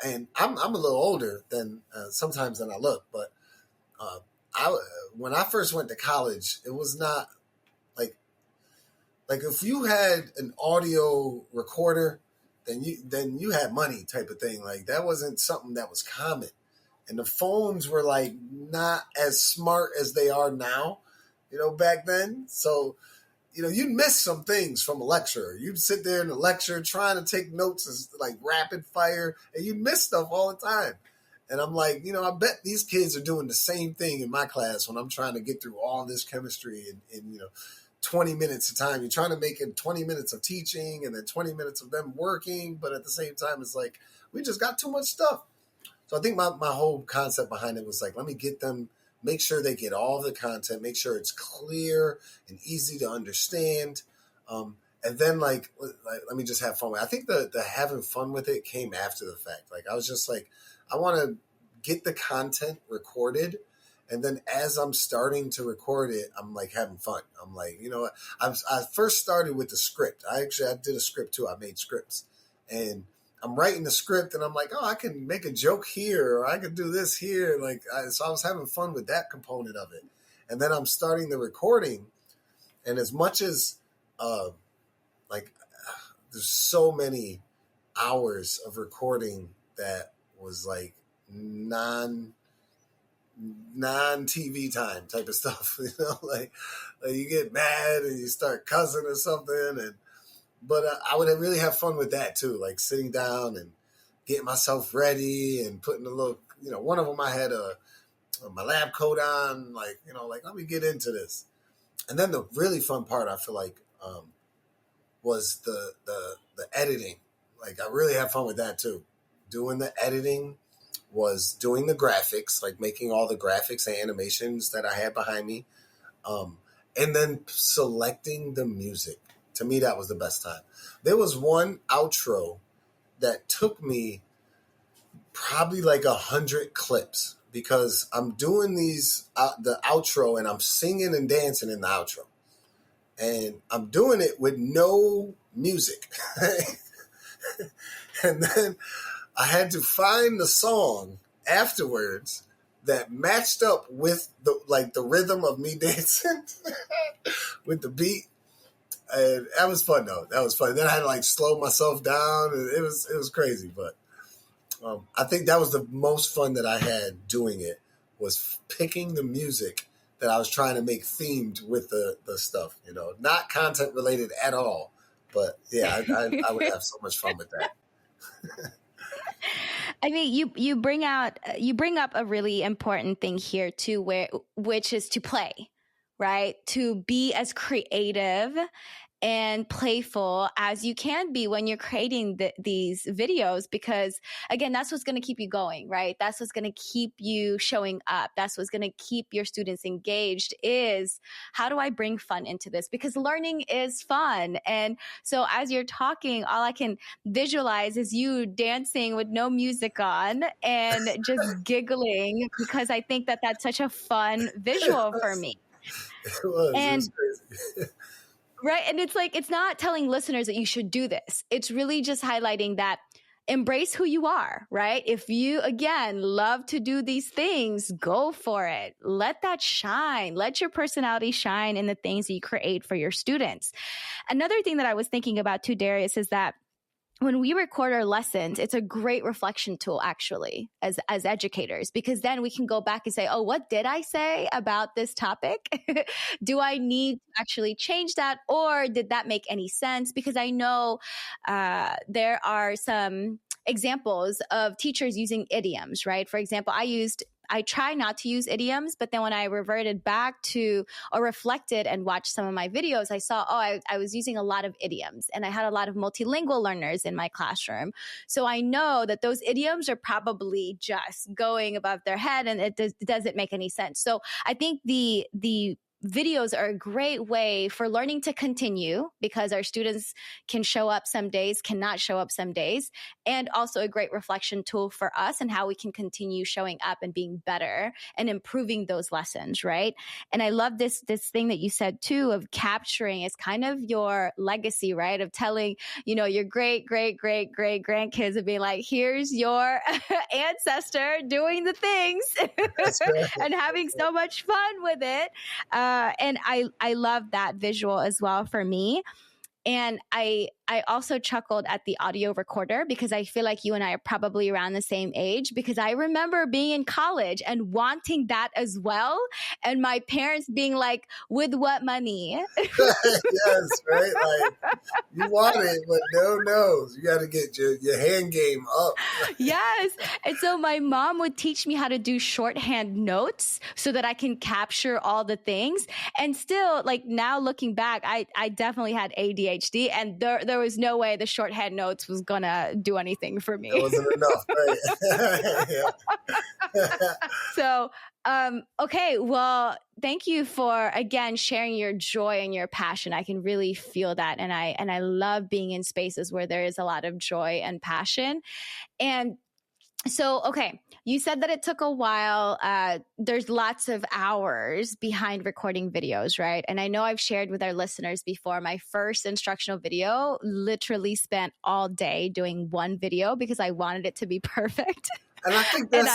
and I'm a little older than sometimes than I look, but when I first went to college, it was not like if you had an audio recorder, then you had money type of thing. Like that wasn't something that was common, and the phones were like not as smart as they are now, back then. So, you'd miss some things from a lecturer. You'd sit there in the lecture trying to take notes as like rapid fire, and you'd miss stuff all the time. And I'm like, I bet these kids are doing the same thing in my class when I'm trying to get through all this chemistry in 20 minutes of time. You're trying to make it 20 minutes of teaching and then 20 minutes of them working. But at the same time, it's like, we just got too much stuff. So I think my whole concept behind it was like, let me get them, make sure they get all the content, make sure it's clear and easy to understand. And then like, let me just have fun with it. I think the having fun with it came after the fact. Like, I was just like, I want to get the content recorded. And then as I'm starting to record it, I'm like having fun. I'm like, I first started with the script. I did a script too. I made scripts. And I'm writing the script and I'm like, oh, I can make a joke here, or I could do this here. So I was having fun with that component of it. And then I'm starting the recording. And as much as, there's so many hours of recording that was like non-TV time type of stuff, like you get mad and you start cussing or something. But I would really have fun with that too, like sitting down and getting myself ready and putting a little, one of them I had my lab coat on, like let me get into this. And then the really fun part, I feel like, was the editing. Like I really had fun with that too. Doing the editing was doing the graphics, like making all the graphics and animations that I had behind me. And then selecting the music. To me, that was the best time. There was one outro that took me probably like 100 clips because I'm doing the outro and I'm singing and dancing in the outro. And I'm doing it with no music. And then I had to find the song afterwards that matched up with the rhythm of me dancing with the beat. And that was fun though. That was fun. Then I had to slow myself down, and it was crazy. But I think that was the most fun that I had doing it, was picking the music that I was trying to make themed with the stuff. Not content related at all. But yeah, I would have so much fun with that. I mean, you bring up a really important thing here too, which is to play, right? To be as creative and playful as you can be when you're creating these videos, because again, that's what's going to keep you going, right? That's what's going to keep you showing up. That's what's going to keep your students engaged, is how do I bring fun into this? Because learning is fun. And so as you're talking, all I can visualize is you dancing with no music on and just giggling, because I think that that's such a fun visual for me. It And was crazy. right. And it's like, it's not telling listeners that you should do this. It's really just highlighting that embrace who you are, right? If you, again, love to do these things, go for it. Let that shine. Let your personality shine in the things that you create for your students. Another thing that I was thinking about too, Darius, is that when we record our lessons, it's a great reflection tool, actually, as educators, because then we can go back and say, oh, what did I say about this topic? Do I need to actually change that? Or did that make any sense? Because I know there are some examples of teachers using idioms, right? For example, I try not to use idioms, but then when I reverted back to or reflected and watched some of my videos, I saw, I was using a lot of idioms, and I had a lot of multilingual learners in my classroom. So I know that those idioms are probably just going above their head, and it doesn't make any sense. So I think the videos are a great way for learning to continue, because our students can show up some days, cannot show up some days, and also a great reflection tool for us and how we can continue showing up and being better and improving those lessons, right? And I love this thing that you said too, of capturing as kind of your legacy, right? Of telling, your great grandkids, of being like, here's your ancestor doing the things and having so much fun with it. And I love that visual as well for me. And I also chuckled at the audio recorder, because I feel like you and I are probably around the same age, because I remember being in college and wanting that as well. And my parents being like, with what money? Yes, right? Like, you want it, but no. You got to get your hand game up. Yes. And so my mom would teach me how to do shorthand notes so that I can capture all the things. And still, like, now looking back, I definitely had ADHD, and there was no way the shorthand notes was going to do anything for me. It wasn't enough, right? So, okay. Well, thank you for, again, sharing your joy and your passion. I can really feel that. And I love being in spaces where there is a lot of joy and passion. And so, okay, you said that it took a while. There's lots of hours behind recording videos, right? And I know I've shared with our listeners before, my first instructional video literally spent all day doing one video because I wanted it to be perfect. And I think you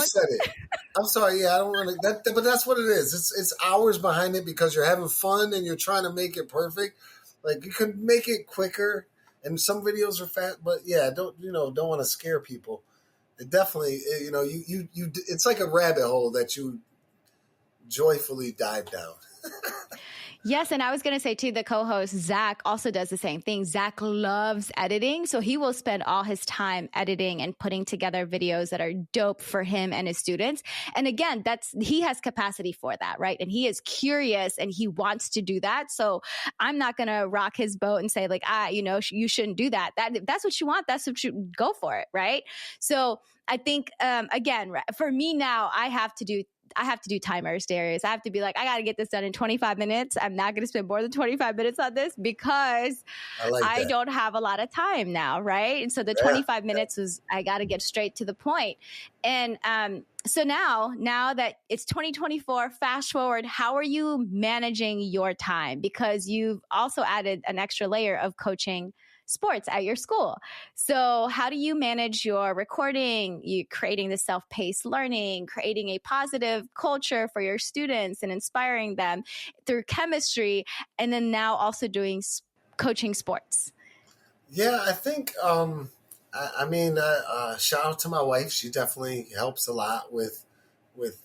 said it. I'm sorry. Yeah, I don't want to, but that's what it is. It's hours behind it because you're having fun and you're trying to make it perfect. Like, you can make it quicker, and some videos are fast, but yeah, don't want to scare people. It definitely, you it's like a rabbit hole that you joyfully dive down. Yes. And I was going to say too, the co-host, Zach, also does the same thing. Zach loves editing. So he will spend all his time editing and putting together videos that are dope for him and his students. And again, he has capacity for that, right? And he is curious and he wants to do that. So I'm not going to rock his boat and say like, you shouldn't do that. That's what you want. That's what you go for it. Right. So I think, again, for me now, I have to do timers, Darius. I have to be like, I got to get this done in 25 minutes. I'm not going to spend more than 25 minutes on this because I don't have a lot of time now, right? And so the 25 minutes was, I got to get straight to the point. And so now that it's 2024, fast forward, how are you managing your time? Because you've also added an extra layer of coaching sports at your school. So how do you manage your recording, you creating the self-paced learning, creating a positive culture for your students and inspiring them through chemistry, and then now also doing coaching sports? Yeah, I think, shout out to my wife. She definitely helps a lot with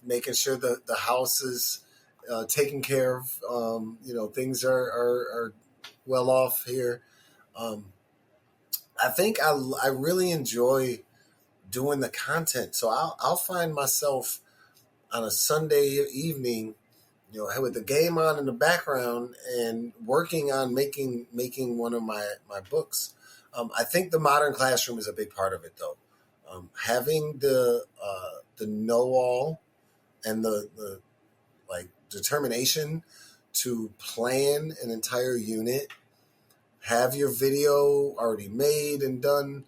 making sure the house is taken care of. Things are well off here. I think I really enjoy doing the content. So I'll find myself on a Sunday evening, with the game on in the background and working on making one of my books. I think the modern classroom is a big part of it, though. Having the know-all and the determination to plan an entire unit, have your video already made and done.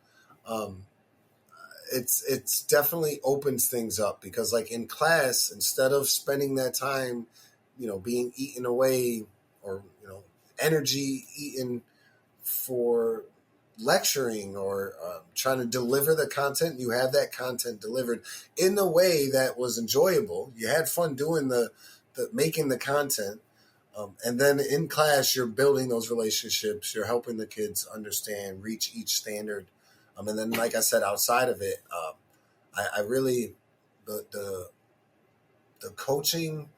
It's definitely opens things up because, like, in class, instead of spending that time being eaten away, or, energy eaten for lecturing, or trying to deliver the content. You have that content delivered in the way that was enjoyable. You had fun doing the making the content. And then in class, you're building those relationships. You're helping the kids understand, reach each standard. And then, like I said, outside of it, I really, the coaching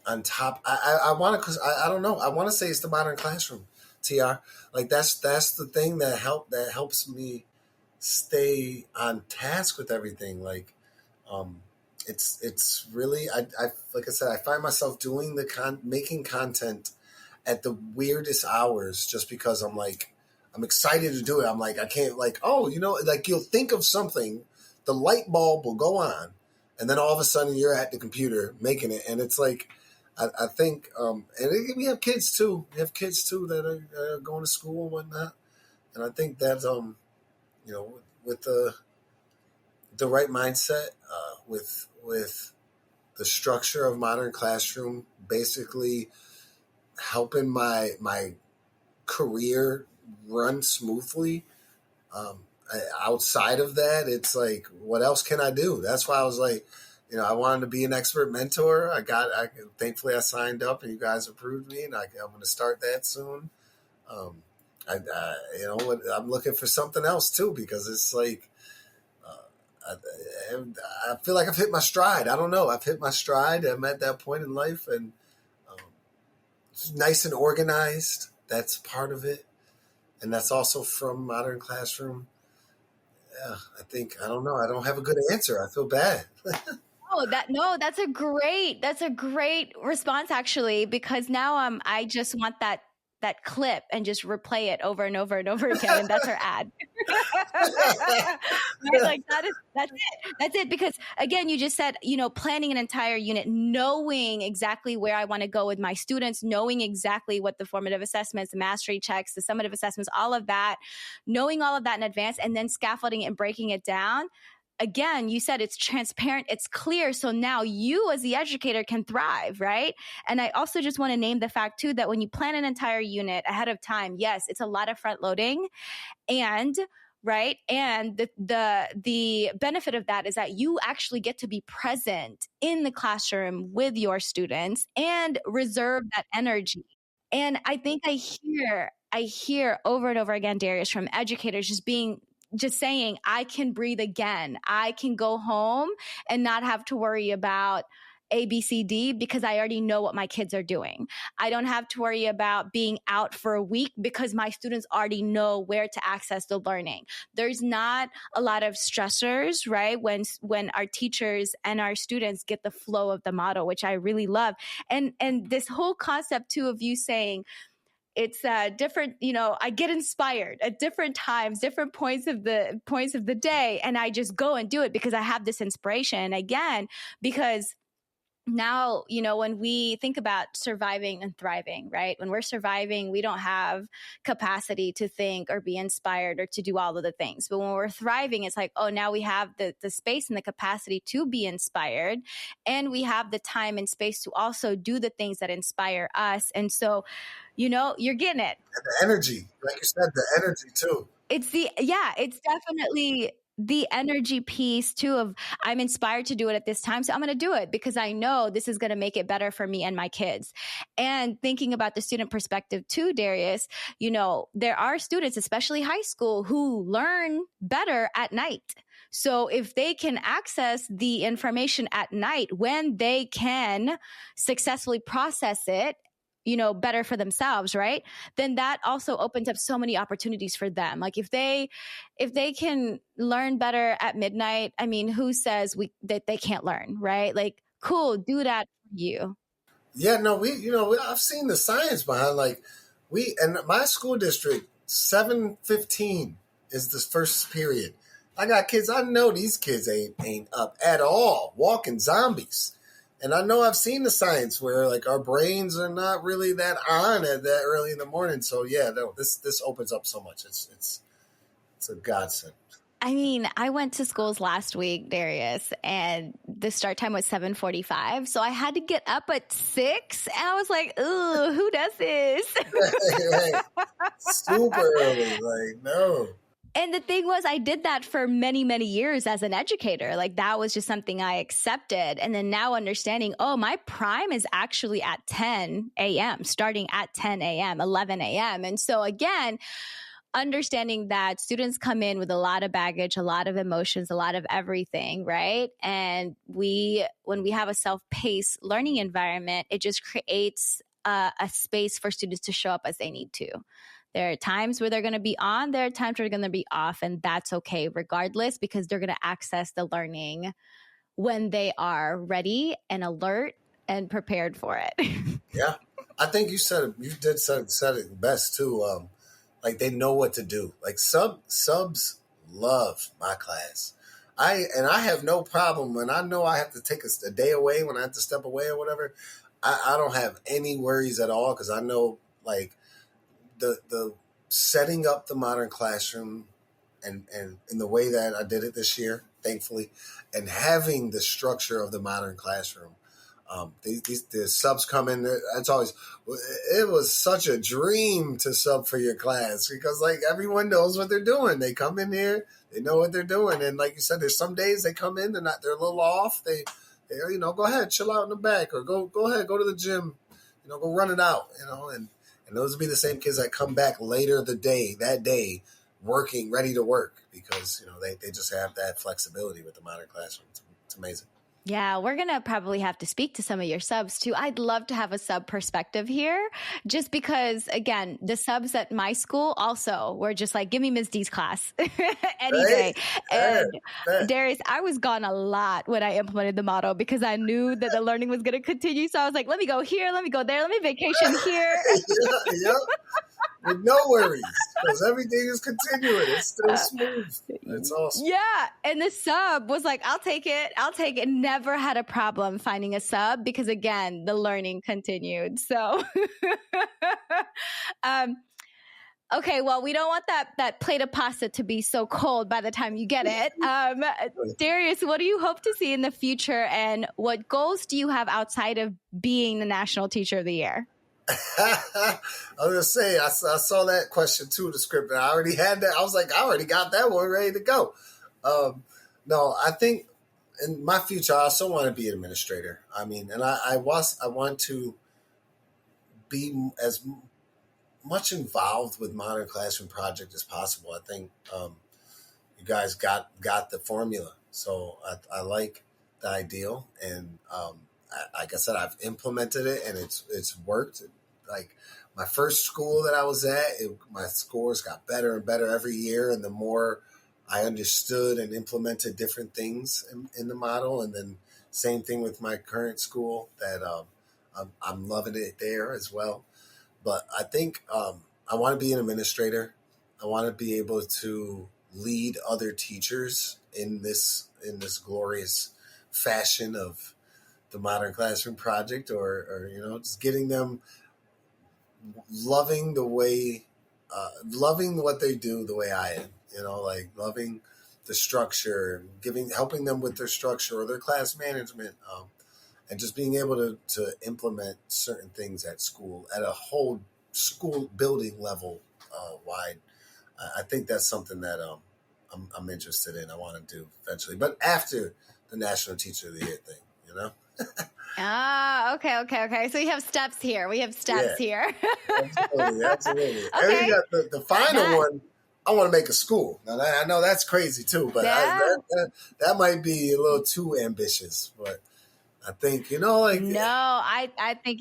on top, I want to, because I don't know, I want to say it's the modern classroom, TR. Like that's the thing that helps me stay on task with everything. Like, it's really, I like I said, I find myself doing making content at the weirdest hours, just because I'm excited to do it. I'm like, I can't, like, like you'll think of something, the light bulb will go on, and then all of a sudden you're at the computer making it. And it's like, I think, we have kids too. We have kids too that are going to school and whatnot. And I think that, with the right mindset, with the structure of modern classroom, basically helping my career run smoothly. Outside of that, it's like, what else can I do? That's why I was like, I wanted to be an expert mentor. Thankfully I signed up and you guys approved me, and I'm going to start that soon. I'm looking for something else too, because it's like, I feel like I've hit my stride. I don't know. I've hit my stride. I'm at that point in life, and it's nice and organized. That's part of it. And that's also from modern classroom. Yeah, I don't know. I don't have a good answer. I feel bad. That's a great response, actually, because now I just want that clip and just replay it over and over and over again, and that's our ad. Right? Like that's it. Because again, you just said, planning an entire unit, knowing exactly where I want to go with my students, knowing exactly what the formative assessments, the mastery checks, the summative assessments, all of that, knowing all of that in advance, and then scaffolding it and breaking it down. Again, you said it's transparent, it's clear. So now you as the educator can thrive, right? And I also just want to name the fact too, that when you plan an entire unit ahead of time, yes, it's a lot of front loading, and right. And the benefit of that is that you actually get to be present in the classroom with your students and reserve that energy. And I think I hear over and over again, Darius, from educators just saying, I can breathe again. I can go home and not have to worry about A, B, C, D, because I already know what my kids are doing. I don't have to worry about being out for a week because my students already know where to access the learning. There's not a lot of stressors, right? When our teachers and our students get the flow of the model, which I really love. And this whole concept too of you saying, it's different, I get inspired at different times, different points of the day. And I just go and do it because I have this inspiration. Again, because now, when we think about surviving and thriving, right? When we're surviving, we don't have capacity to think or be inspired or to do all of the things. But when we're thriving, it's like, oh, now we have the space and the capacity to be inspired. And we have the time and space to also do the things that inspire us. And so, you're getting it. And the energy, like you said, the energy too. It's definitely the energy piece too of I'm inspired to do it at this time. So I'm going to do it because I know this is going to make it better for me and my kids. And thinking about the student perspective too, Darius, there are students, especially high school, who learn better at night. So if they can access the information at night when they can successfully process it, better for themselves, right? Then that also opens up so many opportunities for them. Like if they can learn better at midnight, I mean, who says that they can't learn, right? Like, cool, do that for you. Yeah, no, I've seen the science behind and my school district, 7:15 is the first period. I got kids. I know these kids ain't up at all, walking zombies. And I know I've seen the science where our brains are not really that on at that early in the morning. So yeah, no, this opens up so much. It's a godsend. I mean, I went to schools last week, Darius, and the start time was 7:45. So I had to get up at 6. And I was like, ooh, who does this? Right. Super early. Like, no. And the thing was, I did that for many, many years as an educator. Like that was just something I accepted. And then now understanding, oh, my prime is actually at 10 a.m., starting at 10 a.m., 11 a.m. And so again, understanding that students come in with a lot of baggage, a lot of emotions, a lot of everything, right? And when we have a self-paced learning environment, it just creates a space for students to show up as they need to. There are times where they're going to be on, there are times where they're going to be off, and that's okay regardless, because they're going to access the learning when they are ready and alert and prepared for it. Yeah. I think you said it best too. Like they know what to do. Like subs love my class. I have no problem when I know I have to take a day away, when I have to step away or whatever. I don't have any worries at all, because I know like the setting up the modern classroom and in the way that I did it this year, thankfully, and having the structure of the modern classroom. The subs come in. It's always, it was such a dream to sub for your class, because like everyone knows what they're doing. They come in here, they know what they're doing, and like you said, there's some days they come in, they're a little off. They go ahead, chill out in the back, or go ahead, go to the gym, go run it out, and those would be the same kids that come back later that day, working, ready to work, because they just have that flexibility with the modern classroom. It's amazing. Yeah, we're going to probably have to speak to some of your subs too. I'd love to have a sub perspective here, just because, again, the subs at my school also were just like, give me Ms. D's class any day. And Darius, I was gone a lot when I implemented the model, because I knew that the learning was going to continue. So I was like, let me go here, let me go there, let me vacation here. Yeah. With no worries, because everything is continuing. It's still smooth. It's awesome. Yeah. And the sub was like, I'll take it. Never had a problem finding a sub, because again, the learning continued. So, okay, well, we don't want that plate of pasta to be so cold by the time you get it. Darius, what do you hope to see in the future, and what goals do you have outside of being the National Teacher of the Year? I was going to say, I saw that question too, the script, and I already had that. I was like, I already got that one ready to go. No, I think in my future, I also want to be an administrator. I mean, and I want to be as much involved with Modern Classroom Project as possible. I think you guys got the formula. So I like the ideal, and like I said, I've implemented it, and it's worked. Like my first school that I was at, my scores got better and better every year, and the more I understood and implemented different things in the model, and then same thing with my current school, that I'm loving it there as well. But I think I want to be an administrator. I want to be able to lead other teachers in this glorious fashion of the Modern Classroom Project, or just getting them loving what they do the way I am, like loving the structure, helping them with their structure or their class management, and just being able to implement certain things at school, at a whole school building level wide. I think that's something that I'm interested in. I want to do eventually, but after the National Teacher of the Year thing, Okay. So we have steps here. Here. Absolutely. Okay. And we got the final one. I want to make a school. Now, I know that's crazy too, but that might be a little too ambitious. But I think No, I think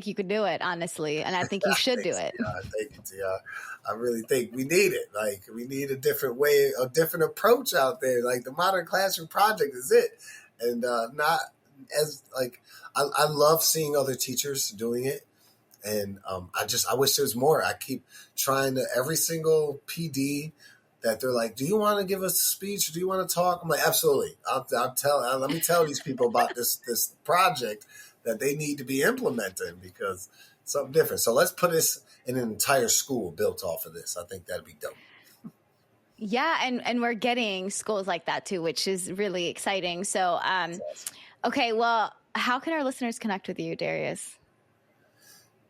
you could do it, honestly, and I think you should do it. Thank you, Tia. I really think we need it. Like, we need a different way, a different approach out there. Like, the Modern Classroom Project is it, and not as like I love seeing other teachers doing it, and I wish there was more. I keep trying to, every single PD that they're like, do you want to give us a speech? Do you want to talk? I'm like, absolutely. Let me tell these people about this project that they need to be implementing, because it's something different. So let's put this in an entire school built off of this. I think that'd be dope. Yeah, and we're getting schools like that too, which is really exciting. So, okay, well, how can our listeners connect with you, Darius?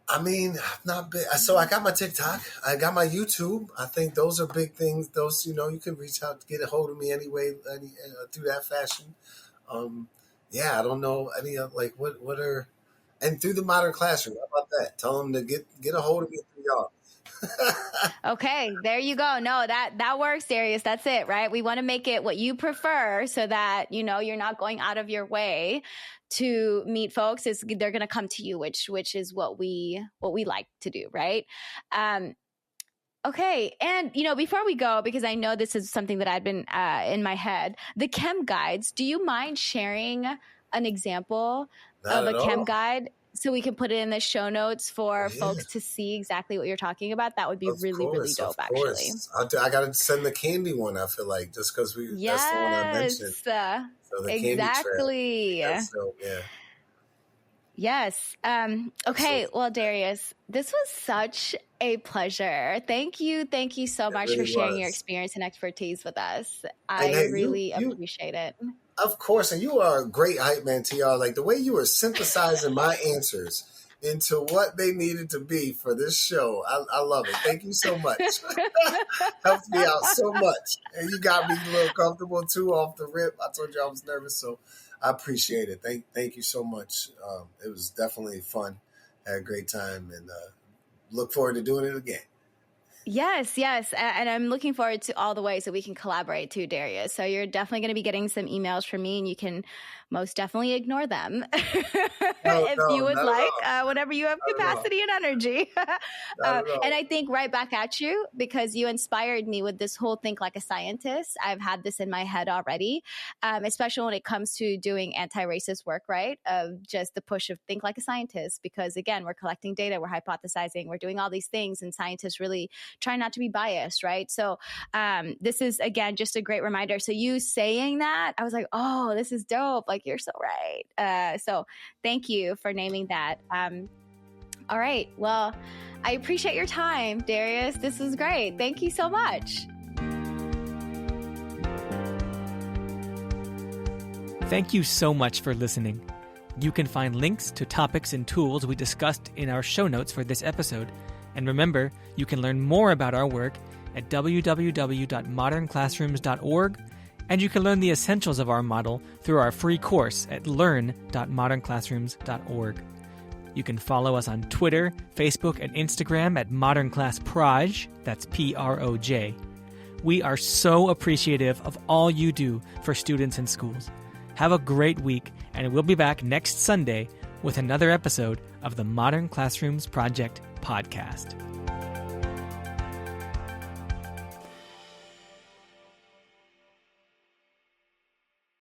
I mean, not big. So I got my TikTok. I got my YouTube. I think those are big things. Those, you can reach out, get a hold of me anyway, through that fashion. Yeah, I don't know any of what are, and through the Modern Classroom. How about that? Tell them to get a hold of me through y'all. Okay, there you go. No, that works, Darius. That's it, right? We want to make it what you prefer so that, you're not going out of your way to meet folks. They're going to come to you, which is what we like to do, right? Okay. And, before we go, because I know this is something that I've been in my head, the chem guides, do you mind sharing an example of a chem guide so we can put it in the show notes for folks to see exactly what you're talking about? That would be really dope, actually. I got to send the candy one, I feel like, just because that's the one I mentioned. So the exactly. Candy trail. Yeah. Yes. Okay. Well, Darius, this was such a pleasure. Thank you so much for sharing your experience and expertise with us. I really appreciate it. Of course. And you are a great hype man, TR. Like the way you were synthesizing my answers into what they needed to be for this show. I love it. Thank you so much. Helped me out so much. And you got me a little comfortable too off the rip. I told you I was nervous, so I appreciate it. Thank you so much. It was definitely fun. Had a great time, and look forward to doing it again. Yes. And I'm looking forward to all the ways that we can collaborate too, Darius. So you're definitely going to be getting some emails from me, and you can most definitely ignore them if you would like, whenever you have capacity and energy. And I think right back at you, because you inspired me with this whole think like a scientist. I've had this in my head already, especially when it comes to doing anti-racist work, right? Of just the push of think like a scientist, because again, we're collecting data, we're hypothesizing, we're doing all these things, and scientists really try not to be biased, right? So this is, again, just a great reminder. So you saying that, I was like, oh, this is dope. Like, you're so right. So thank you for naming that. All right. Well, I appreciate your time, Darius. This was great. Thank you so much. Thank you so much for listening. You can find links to topics and tools we discussed in our show notes for this episode. And remember, you can learn more about our work at www.modernclassrooms.org, and you can learn the essentials of our model through our free course at learn.modernclassrooms.org. You can follow us on Twitter, Facebook, and Instagram at modernclassproj, that's Proj. We are so appreciative of all you do for students in schools. Have a great week, and we'll be back next Sunday with another episode of the Modern Classrooms Project podcast.